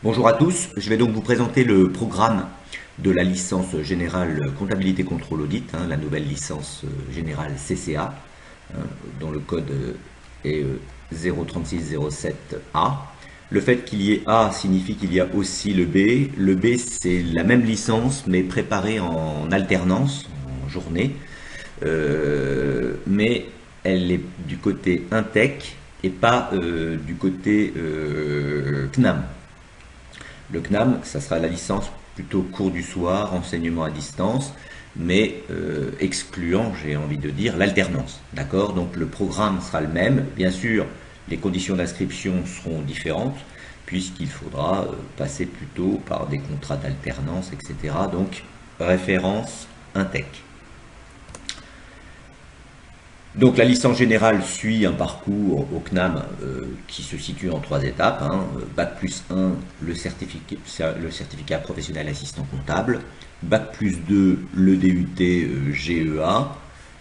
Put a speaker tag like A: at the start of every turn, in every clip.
A: Bonjour à tous, je vais donc vous présenter le programme de la licence générale comptabilité contrôle audit, la nouvelle licence générale CCA, dont le code est 03607A. Le fait qu'il y ait A signifie qu'il y a aussi le B. Le B, c'est la même licence mais préparée en alternance, en journée, mais elle est du côté Intech et pas du côté CNAM. Le CNAM, ça sera la licence plutôt cours du soir, enseignement à distance, mais excluant, j'ai envie de dire, l'alternance. D'accord? Donc le programme sera le même. Bien sûr, les conditions d'inscription seront différentes, puisqu'il faudra passer plutôt par des contrats d'alternance, etc. Donc, référence Intech. Donc la licence générale suit un parcours au CNAM qui se situe en 3 étapes. Bac plus 1, le certificat professionnel assistant comptable. Bac plus 2, le DUT GEA.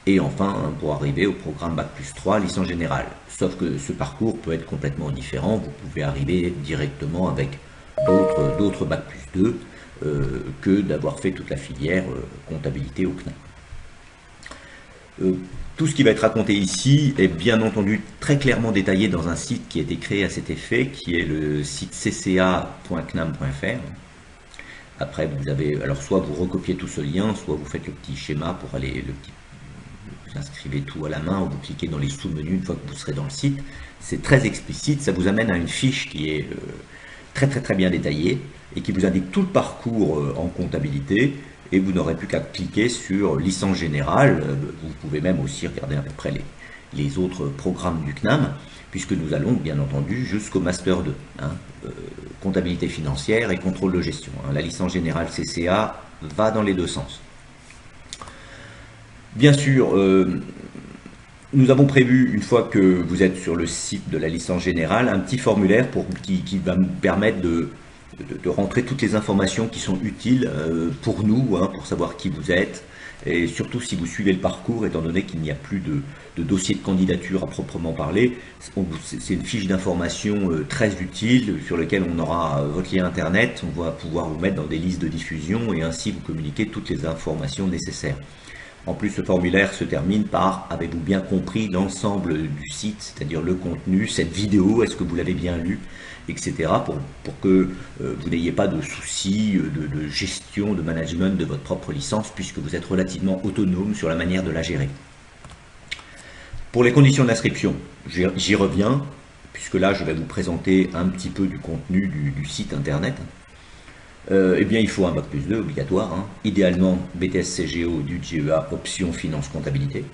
A: Et enfin, pour arriver au programme Bac plus 3, licence générale. Sauf que ce parcours peut être complètement différent. Vous pouvez arriver directement avec d'autres Bac plus 2 que d'avoir fait toute la filière comptabilité au CNAM. Tout ce qui va être raconté ici est bien entendu très clairement détaillé dans un site qui a été créé à cet effet, qui est le site cca.cnam.fr. Après, vous avez, alors soit vous recopiez tout ce lien, soit vous faites le petit schéma pour aller, vous inscrivez tout à la main, ou vous cliquez dans les sous-menus une fois que vous serez dans le site. C'est très explicite, ça vous amène à une fiche qui est très bien détaillée et qui vous indique tout le parcours en comptabilité. Et vous n'aurez plus qu'à cliquer sur licence générale. Vous pouvez même aussi regarder à peu près les autres programmes du CNAM, puisque nous allons bien entendu jusqu'au Master 2, comptabilité financière et contrôle de gestion. La licence générale CCA va dans les deux sens. Bien sûr, nous avons prévu, une fois que vous êtes sur le site de la licence générale, un petit formulaire qui va nous permettre de rentrer toutes les informations qui sont utiles pour nous, pour savoir qui vous êtes, et surtout si vous suivez le parcours, étant donné qu'il n'y a plus de dossier de candidature à proprement parler. C'est une fiche d'information très utile sur laquelle on aura votre lien internet, on va pouvoir vous mettre dans des listes de diffusion et ainsi vous communiquer toutes les informations nécessaires. En plus, ce formulaire se termine par « Avez-vous bien compris l'ensemble du site ?» c'est-à-dire le contenu, cette vidéo, est-ce que vous l'avez bien lu, etc. pour que vous n'ayez pas de soucis de gestion, de management de votre propre licence, puisque vous êtes relativement autonome sur la manière de la gérer. Pour les conditions d'inscription, j'y reviens, puisque là, je vais vous présenter un petit peu du contenu du site internet. Eh bien, il faut un Bac plus 2 obligatoire, idéalement BTS CGO du GEA option finance comptabilité,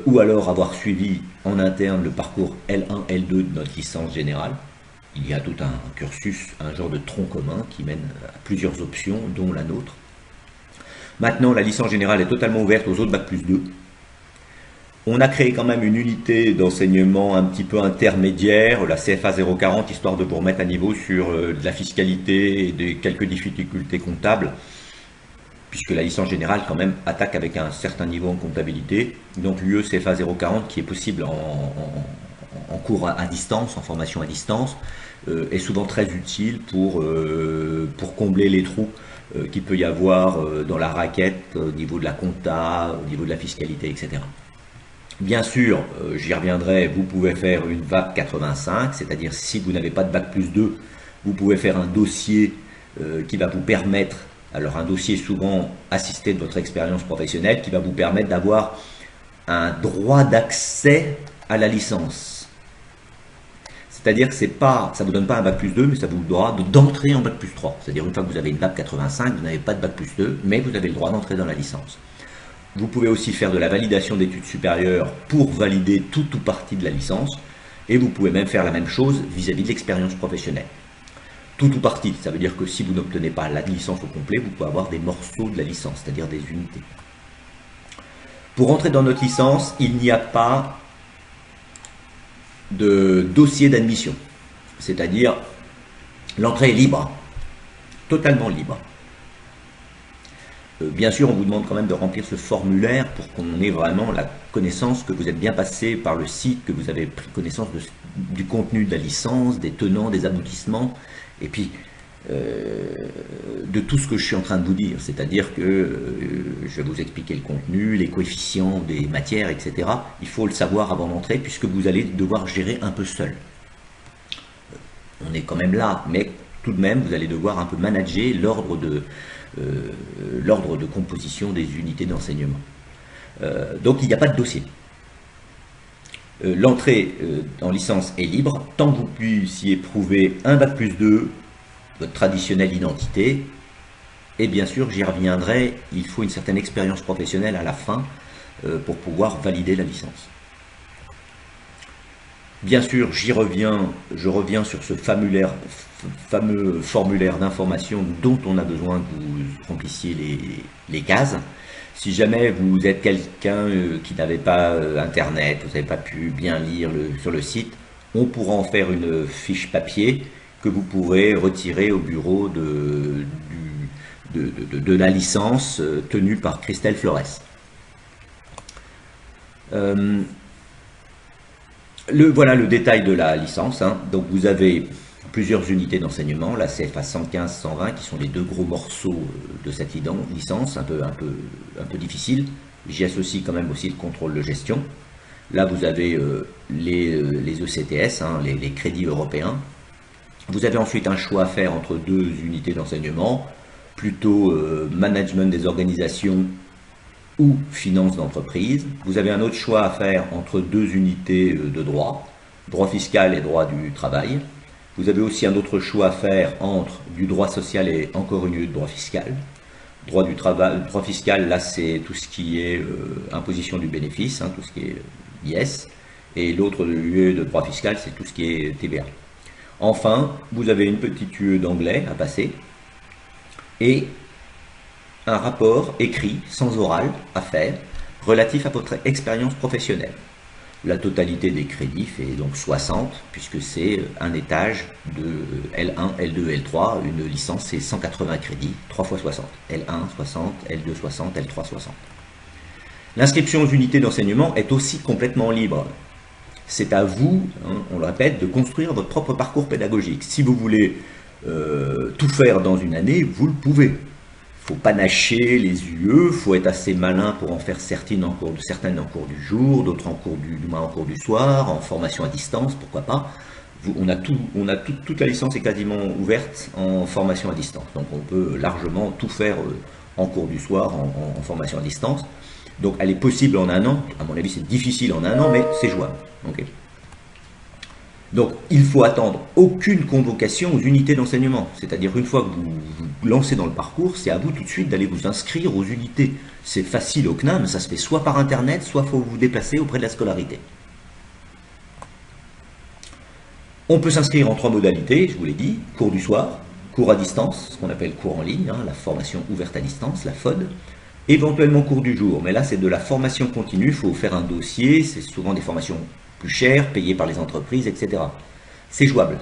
A: ou alors avoir suivi en interne le parcours L1, L2 de notre licence générale. Il y a tout un cursus, un genre de tronc commun qui mène à plusieurs options, dont la nôtre. Maintenant, la licence générale est totalement ouverte aux autres Bac plus 2. On a créé quand même une unité d'enseignement un petit peu intermédiaire, la CFA 040, histoire de vous remettre à niveau sur de la fiscalité et quelques difficultés comptables, puisque la licence générale quand même attaque avec un certain niveau en comptabilité. Donc l'UE CFA 040 qui est possible en cours à distance, en formation à distance, est souvent très utile pour combler les trous qu'il peut y avoir dans la raquette au niveau de la compta, au niveau de la fiscalité, etc. Bien sûr, j'y reviendrai, vous pouvez faire une VAP 85, c'est-à-dire si vous n'avez pas de Bac plus 2, vous pouvez faire un dossier qui va vous permettre, alors un dossier souvent assisté de votre expérience professionnelle, qui va vous permettre d'avoir un droit d'accès à la licence. C'est-à-dire que ça ne vous donne pas un Bac plus 2, mais ça vous donne le droit d'entrer en Bac plus 3. C'est-à-dire une fois que vous avez une VAP 85, vous n'avez pas de Bac plus 2, mais vous avez le droit d'entrer dans la licence. Vous pouvez aussi faire de la validation d'études supérieures pour valider tout ou partie de la licence. Et vous pouvez même faire la même chose vis-à-vis de l'expérience professionnelle. Tout ou partie, ça veut dire que si vous n'obtenez pas la licence au complet, vous pouvez avoir des morceaux de la licence, c'est-à-dire des unités. Pour entrer dans notre licence, il n'y a pas de dossier d'admission. C'est-à-dire l'entrée est libre, totalement libre. Bien sûr, on vous demande quand même de remplir ce formulaire pour qu'on ait vraiment la connaissance que vous êtes bien passé par le site, que vous avez pris connaissance du contenu de la licence, des tenants, des aboutissements, Et puis, de tout ce que je suis en train de vous dire, c'est-à-dire que je vais vous expliquer le contenu, les coefficients des matières, etc. Il faut le savoir avant d'entrer puisque vous allez devoir gérer un peu seul. On est quand même là, mais tout de même, vous allez devoir un peu manager l'ordre de composition des unités d'enseignement. Donc il n'y a pas de dossier. L'entrée en licence est libre, tant que vous puissiez prouver un bac+2, votre traditionnelle identité, et bien sûr, j'y reviendrai, il faut une certaine expérience professionnelle à la fin pour pouvoir valider la licence. Bien sûr, je reviens sur ce fameux formulaire d'information dont on a besoin que vous remplissiez les cases. Si jamais vous êtes quelqu'un qui n'avait pas Internet, vous n'avez pas pu bien lire sur le site, on pourra en faire une fiche papier que vous pourrez retirer au bureau de la licence tenue par Christelle Flores. Voilà le détail de la licence. Donc vous avez plusieurs unités d'enseignement, la CFA 115, 120, qui sont les deux gros morceaux de cette licence, un peu difficile. J'y associe quand même aussi le contrôle de gestion. Là vous avez les ECTS, les crédits européens. Vous avez ensuite un choix à faire entre deux unités d'enseignement, plutôt management des organisations ou finance d'entreprise. Vous avez un autre choix à faire entre deux unités de droit, droit fiscal et droit du travail. Vous avez aussi un autre choix à faire entre du droit social et encore une UE de droit fiscal. Droit du travail, droit fiscal, là c'est tout ce qui est imposition du bénéfice, tout ce qui est IS. Et l'autre UE de droit fiscal, c'est tout ce qui est TVA. Enfin, vous avez une petite UE d'anglais à passer. Et un rapport écrit, sans oral, à faire, relatif à votre expérience professionnelle. La totalité des crédits fait donc 60, puisque c'est un étage de L1, L2, L3. Une licence, c'est 180 crédits, 3 fois 60. L1, 60, L2, 60, L3, 60. L'inscription aux unités d'enseignement est aussi complètement libre. C'est à vous, on le répète, de construire votre propre parcours pédagogique. Si vous voulez tout faire dans une année, vous le pouvez. Il ne faut pas nacher les UE, il faut être assez malin pour en faire certaines en cours du jour, d'autres en cours du soir, en formation à distance, pourquoi pas. Toute la licence est quasiment ouverte en formation à distance. Donc on peut largement tout faire en cours du soir, en formation à distance. Donc elle est possible en un an, à mon avis c'est difficile en un an, mais c'est jouable. Okay. Donc, il faut attendre aucune convocation aux unités d'enseignement. C'est-à-dire, une fois que vous vous lancez dans le parcours, c'est à vous tout de suite d'aller vous inscrire aux unités. C'est facile au CNAM, ça se fait soit par Internet, soit il faut vous déplacer auprès de la scolarité. On peut s'inscrire en 3 modalités, je vous l'ai dit, cours du soir, cours à distance, ce qu'on appelle cours en ligne, la formation ouverte à distance, la FOD, éventuellement cours du jour. Mais là, c'est de la formation continue, il faut faire un dossier, c'est souvent des formations plus cher, payé par les entreprises, etc. C'est jouable.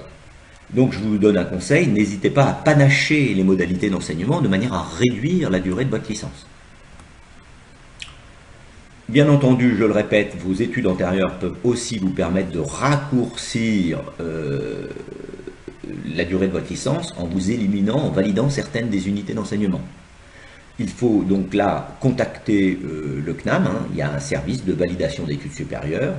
A: Donc je vous donne un conseil, n'hésitez pas à panacher les modalités d'enseignement de manière à réduire la durée de votre licence. Bien entendu, je le répète, vos études antérieures peuvent aussi vous permettre de raccourcir la durée de votre licence en vous éliminant, en validant certaines des unités d'enseignement. Il faut donc là contacter le CNAM, il y a un service de validation d'études supérieures.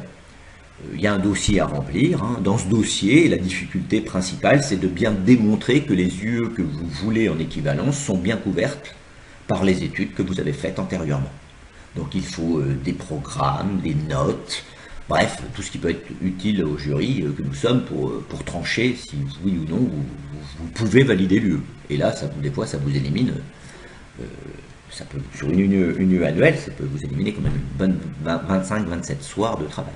A: Il y a un dossier à remplir. Dans ce dossier, la difficulté principale, c'est de bien démontrer que les UE que vous voulez en équivalence sont bien couvertes par les études que vous avez faites antérieurement. Donc il faut des programmes, des notes, bref, tout ce qui peut être utile au jury que nous sommes pour trancher si oui ou non vous pouvez valider l'UE. Et là, des fois, ça vous élimine, sur une UE annuelle, ça peut vous éliminer quand même une bonne 25-27 soirs de travail.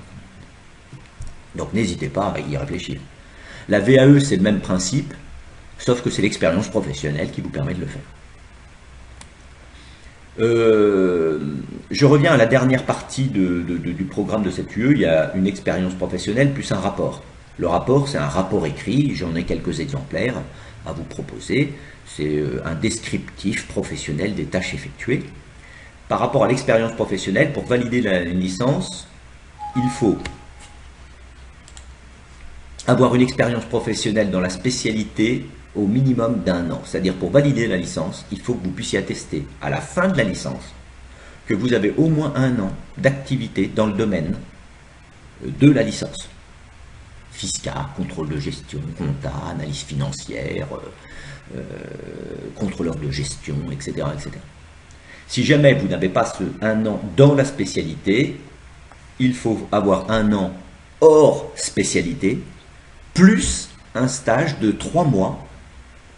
A: Donc n'hésitez pas à y réfléchir. La VAE, c'est le même principe, sauf que c'est l'expérience professionnelle qui vous permet de le faire. Je reviens à la dernière partie du programme de cette UE. Il y a une expérience professionnelle plus un rapport. Le rapport, c'est un rapport écrit, j'en ai quelques exemplaires à vous proposer. C'est un descriptif professionnel des tâches effectuées. Par rapport à l'expérience professionnelle, pour valider une licence, il faut avoir une expérience professionnelle dans la spécialité au minimum d'un an. C'est-à-dire pour valider la licence, il faut que vous puissiez attester à la fin de la licence que vous avez au moins un an d'activité dans le domaine de la licence. Fiscal, contrôle de gestion, compta, analyse financière, contrôleur de gestion, etc., etc. Si jamais vous n'avez pas ce un an dans la spécialité, il faut avoir un an hors spécialité, plus un stage de 3 mois.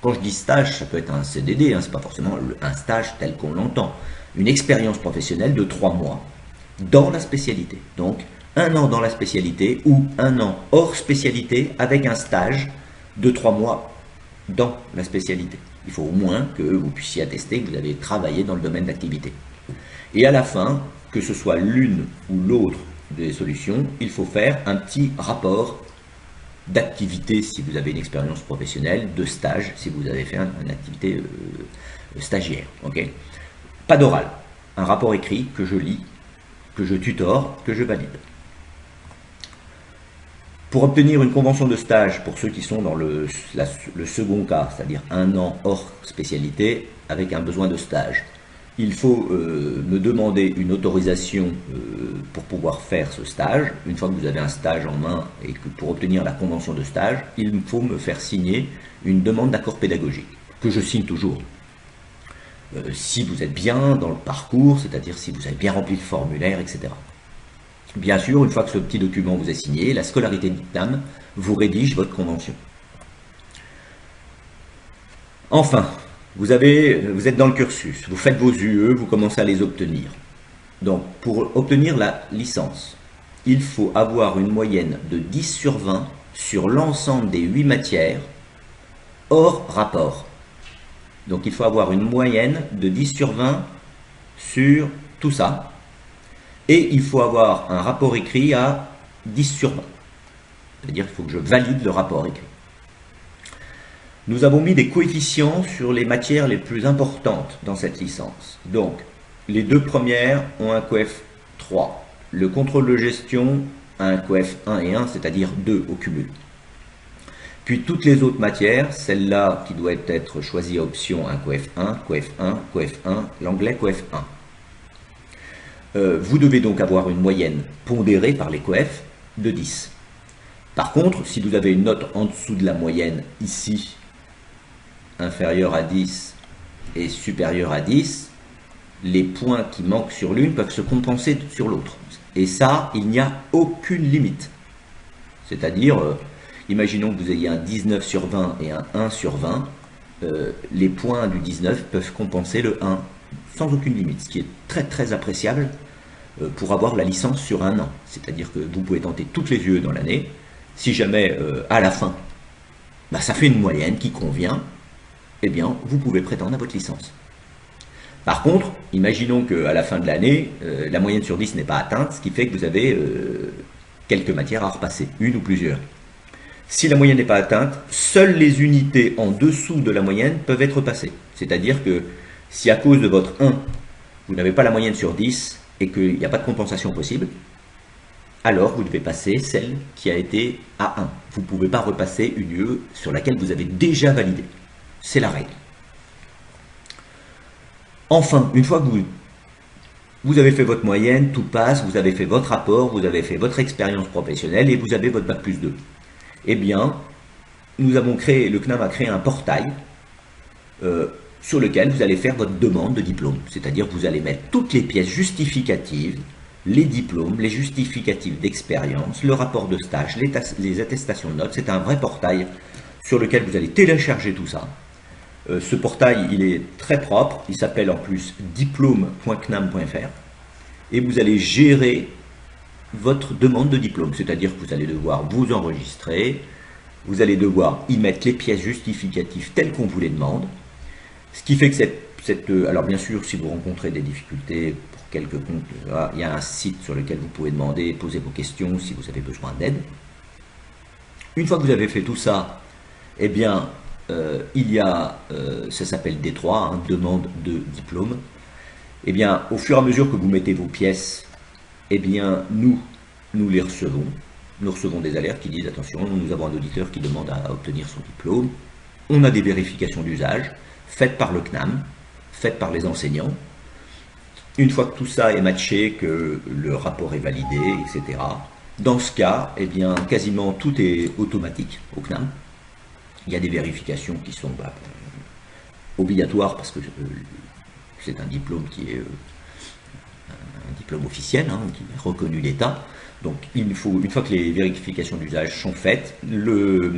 A: Quand je dis stage, ça peut être un CDD, hein, c'est pas forcément un stage tel qu'on l'entend. Une expérience professionnelle de 3 mois dans la spécialité. Donc, un an dans la spécialité ou un an hors spécialité avec un stage de 3 mois dans la spécialité. Il faut au moins que vous puissiez attester que vous avez travaillé dans le domaine d'activité. Et à la fin, que ce soit l'une ou l'autre des solutions, il faut faire un petit rapport d'activité si vous avez une expérience professionnelle, de stage si vous avez fait une activité stagiaire. Okay, pas d'oral, un rapport écrit que je lis, que je tutore, que je valide. Pour obtenir une convention de stage, pour ceux qui sont dans le second cas, c'est-à-dire un an hors spécialité avec un besoin de stage, il faut me demander une autorisation pour pouvoir faire ce stage. Une fois que vous avez un stage en main et que pour obtenir la convention de stage, il faut me faire signer une demande d'accord pédagogique, que je signe toujours. Si vous êtes bien dans le parcours, c'est-à-dire si vous avez bien rempli le formulaire, etc. Bien sûr, une fois que ce petit document vous est signé, la scolarité du CNAM vous rédige votre convention. Enfin, vous êtes dans le cursus, vous faites vos UE, vous commencez à les obtenir. Donc, pour obtenir la licence, il faut avoir une moyenne de 10 sur 20 sur l'ensemble des 8 matières, hors rapport. Donc, il faut avoir une moyenne de 10 sur 20 sur tout ça. Et il faut avoir un rapport écrit à 10 sur 20. C'est-à-dire qu'il faut que je valide le rapport écrit. Nous avons mis des coefficients sur les matières les plus importantes dans cette licence. Donc, les deux premières ont un coef 3. Le contrôle de gestion a un coef 1 et 1, c'est-à-dire 2 au cumul. Puis toutes les autres matières, celle-là qui doit être choisie à option, un coef 1, coef 1, coef 1, l'anglais coef 1. Vous devez donc avoir une moyenne pondérée par les coefs de 10. Par contre, si vous avez une note en dessous de la moyenne ici, inférieure à 10 et supérieure à 10, les points qui manquent sur l'une peuvent se compenser sur l'autre. Et ça, il n'y a aucune limite. C'est-à-dire, imaginons que vous ayez un 19 sur 20 et un 1 sur 20, les points du 19 peuvent compenser le 1 sans aucune limite, ce qui est très très appréciable pour avoir la licence sur un an. C'est-à-dire que vous pouvez tenter toutes les UE dans l'année. Si jamais à la fin, ça fait une moyenne qui convient, eh bien vous pouvez prétendre à votre licence. Par contre, imaginons qu'à la fin de l'année, la moyenne sur 10 n'est pas atteinte, ce qui fait que vous avez quelques matières à repasser, une ou plusieurs. Si la moyenne n'est pas atteinte, seules les unités en dessous de la moyenne peuvent être passées. C'est-à-dire que si à cause de votre 1, vous n'avez pas la moyenne sur 10 et qu'il n'y a pas de compensation possible, alors vous devez passer celle qui a été à 1. Vous ne pouvez pas repasser une UE sur laquelle vous avez déjà validé. C'est la règle. Enfin, une fois que vous avez fait votre moyenne, tout passe, vous avez fait votre rapport, vous avez fait votre expérience professionnelle et vous avez votre Bac+2. Eh bien, le CNAM a créé un portail sur lequel vous allez faire votre demande de diplôme. C'est-à-dire que vous allez mettre toutes les pièces justificatives, les diplômes, les justificatifs d'expérience, le rapport de stage, les attestations de notes. C'est un vrai portail sur lequel vous allez télécharger tout ça. Ce portail, il est très propre, il s'appelle en plus diplôme.cnam.fr et vous allez gérer votre demande de diplôme, c'est-à-dire que vous allez devoir vous enregistrer, vous allez devoir y mettre les pièces justificatives telles qu'on vous les demande, ce qui fait que alors bien sûr, si vous rencontrez des difficultés pour quelque compte, il y a un site sur lequel vous pouvez demander, poser vos questions si vous avez besoin d'aide. Une fois que vous avez fait tout ça, eh bien, il y a, ça s'appelle D3, hein, demande de diplôme. Eh bien, au fur et à mesure que vous mettez vos pièces, eh bien, nous les recevons. Nous recevons des alertes qui disent, attention, nous avons un auditeur qui demande à obtenir son diplôme. on a des vérifications d'usage faites par le CNAM, faites par les enseignants. Une fois que tout ça est matché, que le rapport est validé, etc., dans ce cas, eh bien, quasiment tout est automatique au CNAM. Il y a des vérifications qui sont obligatoires parce que c'est un diplôme qui est un diplôme officiel, hein, qui est reconnu d'État. Donc une fois que les vérifications d'usage sont faites, le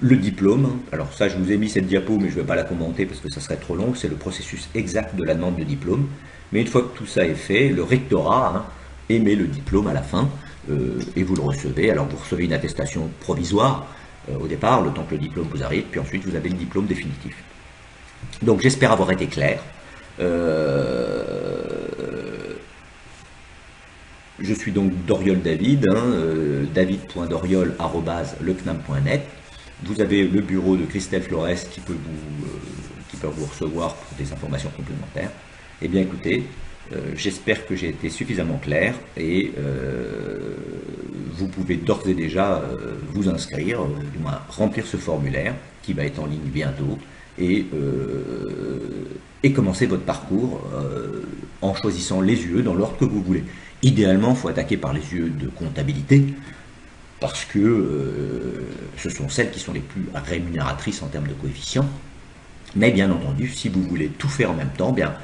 A: diplôme, alors ça je vous ai mis cette diapo mais je ne vais pas la commenter parce que ça serait trop long, c'est le processus exact de la demande de diplôme. Mais une fois que tout ça est fait, le rectorat émet le diplôme à la fin et vous le recevez. Alors vous recevez une attestation provisoire au départ, le temps que le diplôme vous arrive, puis ensuite vous avez le diplôme définitif. Donc j'espère avoir été clair. Je suis donc Doriol David, david.doriol@lecnam.net. Vous avez le bureau de Christelle Flores qui peut vous recevoir pour des informations complémentaires. Eh bien écoutez, j'espère que j'ai été suffisamment clair et vous pouvez d'ores et déjà vous inscrire, du moins remplir ce formulaire qui va être en ligne bientôt et commencer votre parcours en choisissant les UE dans l'ordre que vous voulez. Idéalement, il faut attaquer par les UE de comptabilité parce que ce sont celles qui sont les plus rémunératrices en termes de coefficients. Mais bien entendu, si vous voulez tout faire en même temps, bien,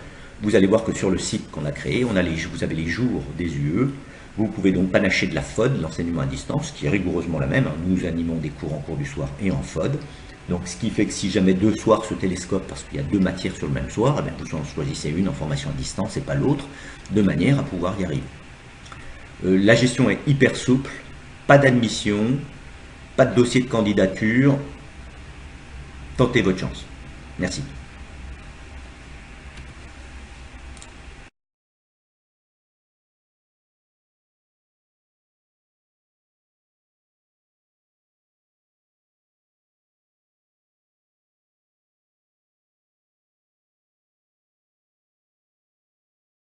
A: vous allez voir que sur le site qu'on a créé, vous avez les jours des UE. Vous pouvez donc panacher de la FOD, l'enseignement à distance, qui est rigoureusement la même. Nous animons des cours en cours du soir et en FOD. Donc ce qui fait que si jamais deux soirs se télescopent parce qu'il y a deux matières sur le même soir, eh bien, vous en choisissez une en formation à distance et pas l'autre, de manière à pouvoir y arriver. La gestion est hyper souple, pas d'admission, pas de dossier de candidature. Tentez votre chance. Merci.